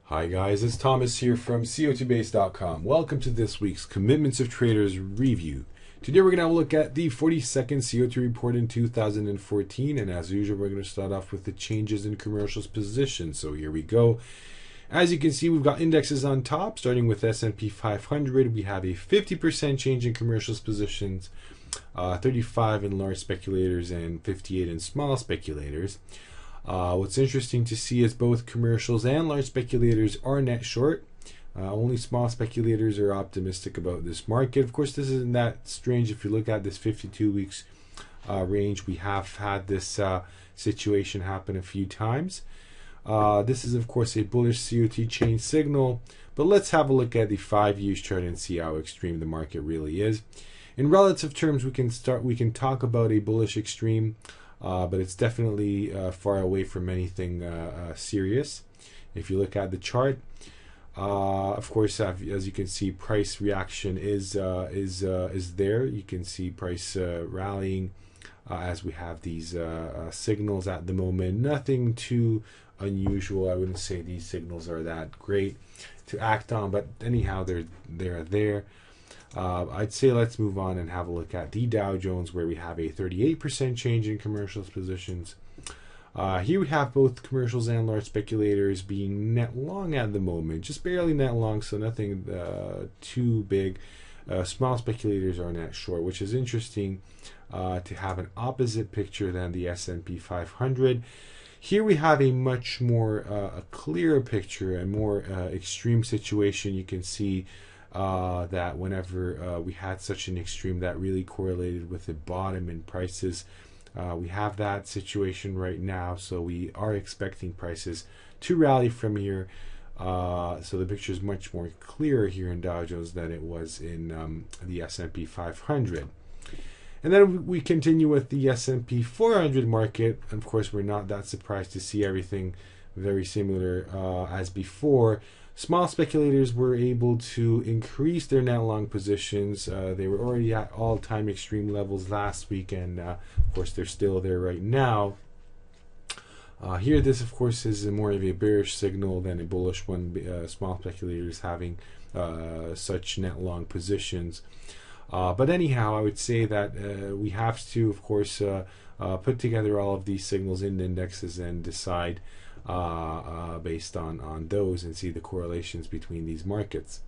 Hi guys, it's Thomas here from COTBase.com. Welcome to this week's Commitments of Traders review. Today we're going to look at the 42nd COT report in 2014, and as usual we're going to start off with the changes in commercials position. So here we go. As you can see, we've got indexes on top, starting with S&P 500. We have a 50% change in commercials positions, 35 in large speculators and 58 in small speculators. What's interesting to see is both commercials and large speculators are net short. Only small speculators are optimistic about this market. Of course, this isn't that strange if you look at this 52 weeks range. We have had this situation happen a few times. This is, of course, a bullish COT chain signal, but let's have a look at the 5-year chart and see how extreme the market really is. In relative terms, we can talk about a bullish extreme. But it's definitely far away from anything serious. If you look at the chart, of course, as you can see, price reaction is there. You can see price rallying as we have these signals at the moment. Nothing too unusual. I wouldn't say these signals are that great to act on, but anyhow, they're there. I'd say let's move on and have a look at the Dow Jones, where we have a 38% change in commercials positions. Here we have both commercials and large speculators being net long at the moment, just barely net long, so nothing too big. Small speculators are net short, which is interesting to have an opposite picture than the S&P 500. Here we have a much more a clearer picture, a more extreme situation. You can see that whenever we had such an extreme, that really correlated with the bottom in prices. We have that situation right now, so we are expecting prices to rally from here. So the picture is much more clearer here in Dow Jones than it was in the S&P 500. And then we continue with the S&P 400 market. And of course, we're not that surprised to see everything very similar as before. Small speculators were able to increase their net long positions. They were already at all-time extreme levels last week, and of course they're still there right now. Here, this of course is more of a bearish signal than a bullish one. Small speculators having such net long positions. But anyhow, I would say that we have to, of course, put together all of these signals in indexes and decide based on those and see the correlations between these markets.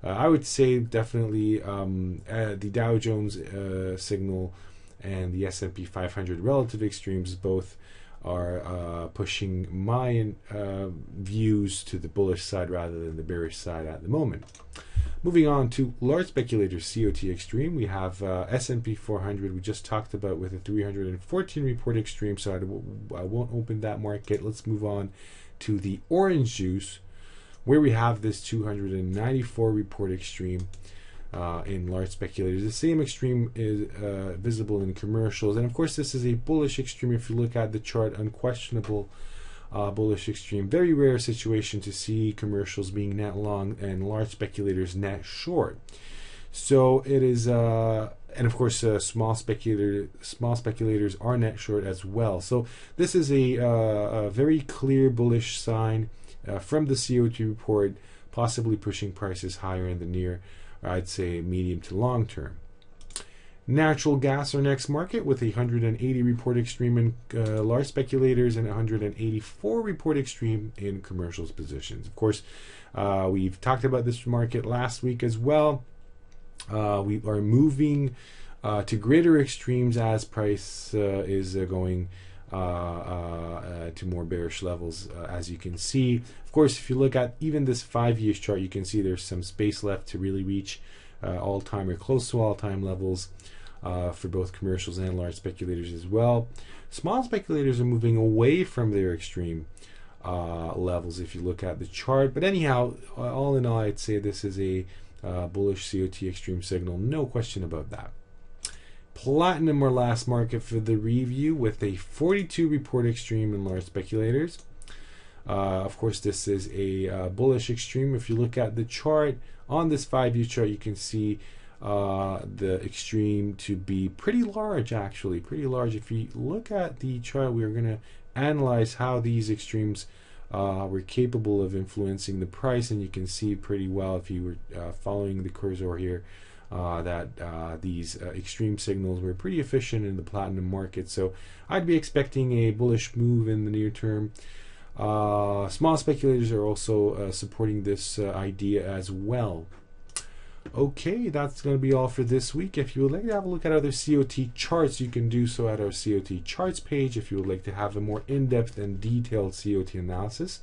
I would say definitely the Dow Jones signal and the S&P 500 relative extremes both are pushing my views to the bullish side rather than the bearish side at the moment. Moving on to large speculators, COT Extreme, we have S&P 400 we just talked about with a 314 report extreme, so I won't open that market. Let's move on to the orange juice, where we have this 294 report extreme in large speculators. The same extreme is visible in commercials, and of course this is a bullish extreme. If you look at the chart, unquestionable bullish extreme. Very rare situation to see commercials being net long and large speculators net short. So it is, and of course, small speculators are net short as well. So this is a very clear bullish sign from the COT report, possibly pushing prices higher in the near, I'd say, medium to long term. Natural gas, our next market, with 180 report extreme in large speculators and 184 report extreme in commercials positions. Of course, we've talked about this market last week as well. We are moving to greater extremes as price is going to more bearish levels, as you can see. Of course, if you look at even this 5-year chart, you can see there's some space left to really reach all-time or close to all-time levels for both commercials and large speculators as well. Small speculators are moving away from their extreme levels if you look at the chart. But anyhow, all in all, I'd say this is a bullish COT extreme signal, no question about that. Platinum, our last market for the review, with a 42 report extreme in large speculators. Of course, this is a bullish extreme. If you look at the chart, on this 5-year chart, you can see the extreme to be pretty large, actually, pretty large. If you look at the chart, we're going to analyze how these extremes we're capable of influencing the price, and you can see pretty well if you were following the cursor here that these extreme signals were pretty efficient in the platinum market. So I'd be expecting a bullish move in the near term. Small speculators are also supporting this idea as well. Okay, that's going to be all for this week. If you would like to have a look at other COT charts, you can do so at our COT charts page. If you would like to have a more in-depth and detailed COT analysis,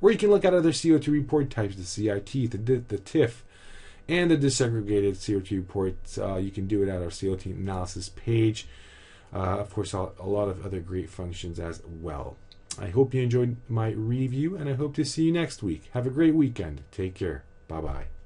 or you can look at other COT report types, the CIT, the TIF, and the disaggregated COT reports. You can do it at our COT analysis page. Of course, a lot of other great functions as well. I hope you enjoyed my review, and I hope to see you next week. Have a great weekend. Take care. Bye-bye.